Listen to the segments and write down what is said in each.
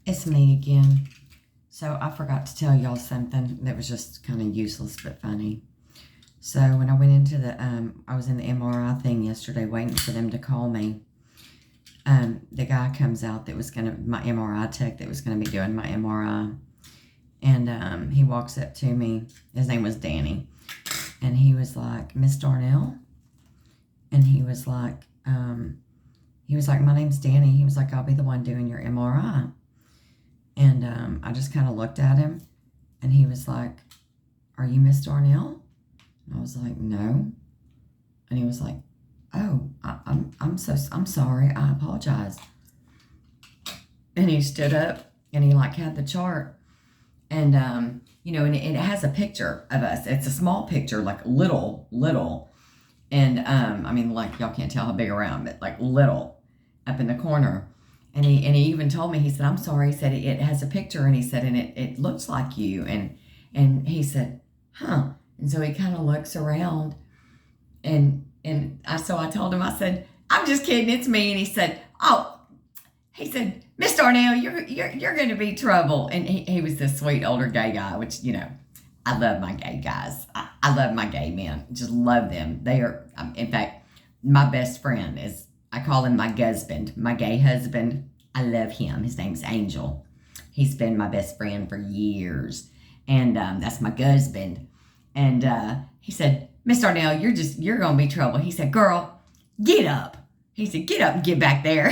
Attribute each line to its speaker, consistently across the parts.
Speaker 1: It's me again. So I forgot to tell y'all something that was just kind of useless but funny. So when I went into the, I was in the MRI thing yesterday waiting for them to call me. The guy comes out that was my MRI tech that was going to be doing my MRI. And he walks up to me. His name was Danny. And he was like, Miss Darnell? And he was like, my name's Danny. He was like, I'll be the one doing your MRI. And I just kind of looked at him, and he was like, are you Miss Darnell? And I was like, no. And he was like, oh, I'm sorry. I apologize. And he stood up, and he like had the chart, and and it has a picture of us. It's a small picture, like little, and I mean, like y'all can't tell how big around, but like little up in the corner. And he even told me, he said, I'm sorry. He said, it has a picture, and he said, and it looks like you. And he said, huh. And so he kind of looks around, and so I told him, I said, I'm just kidding, it's me. And he said, Miss Darnell, you're going to be trouble. And he was this sweet older gay guy, which, I love my gay guys. I love my gay men. Just love them. They are, in fact, my best friend is, I call him my husband, my gay husband. I love him. His name's Angel. He's been my best friend for years. And that's my husband. And he said, Miss Darnell, you're going to be trouble. He said, girl, get up. He said, get up and get back there.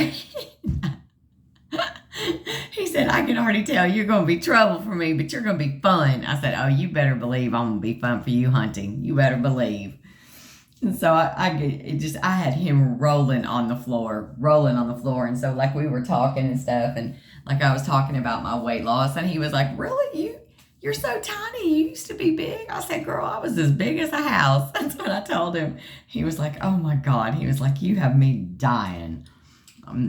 Speaker 1: He said, I can already tell you're going to be trouble for me, but you're going to be fun. I said, oh, you better believe I'm going to be fun for you, hunting. You better believe. And so I had him rolling on the floor. And so like we were talking and stuff, and like I was talking about my weight loss, and he was like, really? You're so tiny. You used to be big. I said, girl, I was as big as a house. That's what I told him. He was like, oh my God. He was like, you have me dying.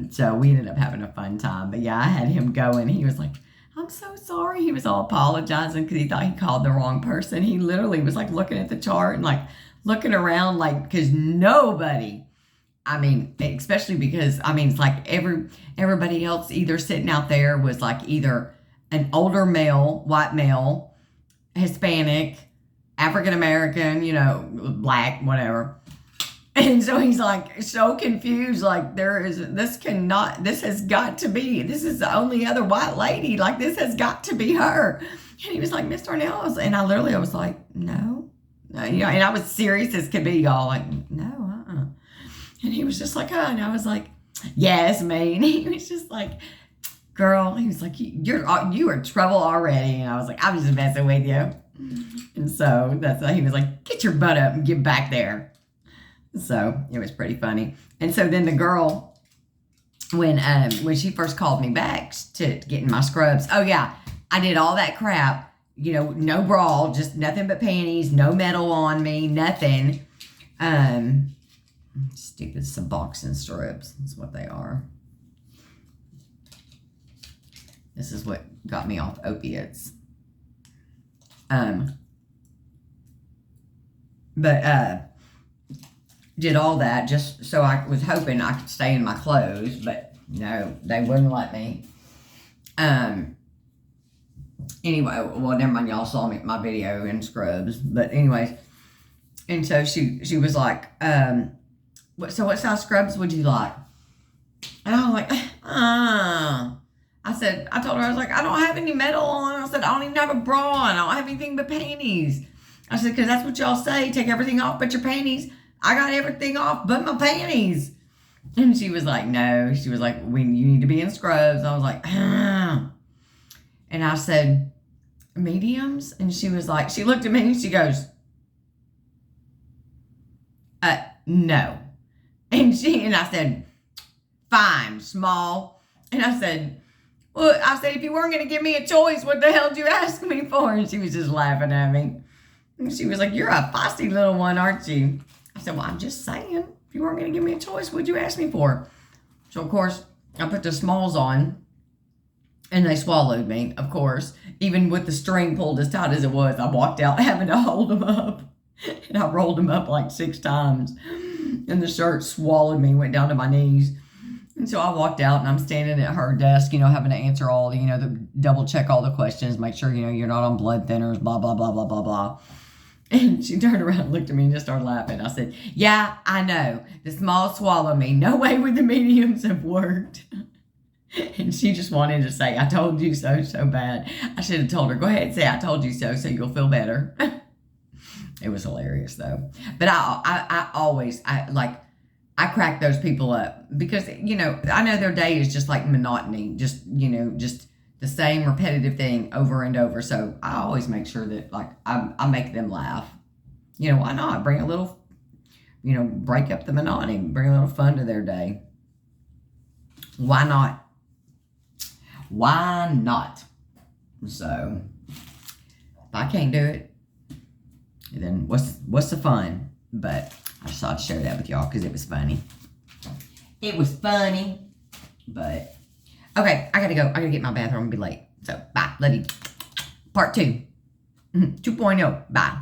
Speaker 1: So we ended up having a fun time. But yeah, I had him going. He was like, I'm so sorry. He was all apologizing because he thought he called the wrong person. He literally was like looking at the chart and like looking around, like, because nobody, I mean, especially because, I mean, it's like everybody else either sitting out there was like either an older male, white male, Hispanic, African-American, black, whatever. And so he's like so confused, like this has got to be, this is the only other white lady, like this has got to be her. And he was like, Miss Darnell, and I was like, no. And I was serious as could be, y'all, like, no, And he was just like, oh, and I was like, yeah, it's me. And he was just like, girl, he was like, you are trouble already. And I was like, I'm just messing with you. And so that's why he was like, get your butt up and get back there. So it was pretty funny. And so then the girl, when she first called me back to get in my scrubs, oh yeah, I did all that crap. No bra, just nothing but panties, no metal on me, nothing. Stupid Suboxone strips is what they are. This is what got me off opiates. Did all that just so I was hoping I could stay in my clothes, but no, they wouldn't let me. Anyway, well, never mind, y'all saw my video in scrubs, but anyways, and so she was like, so what size scrubs would you like? And I was like, I told her, I was like, I don't have any metal on. I said, I don't even have a bra on. I don't have anything but panties. I said, because that's what y'all say, take everything off but your panties. I got everything off but my panties. And she was like, no. She was like, you need to be in scrubs. I was like, And I said, mediums? And she was like, she looked at me and she goes, no. And I said, fine, small. And I said, well, if you weren't going to give me a choice, what the hell did you ask me for? And she was just laughing at me. And she was like, you're a feisty little one, aren't you? I said, well, I'm just saying, if you weren't going to give me a choice, what'd you ask me for? So, of course, I put the smalls on, and they swallowed me, of course. Even with the string pulled as tight as it was, I walked out having to hold them up. And I rolled them up like 6 times. And the shirt swallowed me, went down to my knees. And so I walked out and I'm standing at her desk, having to answer all, the double check all the questions, make sure, you're not on blood thinners, blah, blah, blah, blah, blah, blah. And she turned around and looked at me and just started laughing. I said, yeah, I know. The small swallow me. No way would the mediums have worked. And she just wanted to say, I told you so, so bad. I should have told her, go ahead and say I told you so you'll feel better. It was hilarious though. But I always crack those people up because, I know their day is just like monotony, just the same repetitive thing over and over. So I always make sure that I make them laugh. Why not? Bring a little, break up the monotony, bring a little fun to their day. Why not? Why not? So if I can't do it, then what's the fun? But I just thought I'd share that with y'all because it was funny. It was funny. But okay, I gotta go. I gotta get my bathroom and be late. So bye. Love you. Part 2. 2.0. Bye.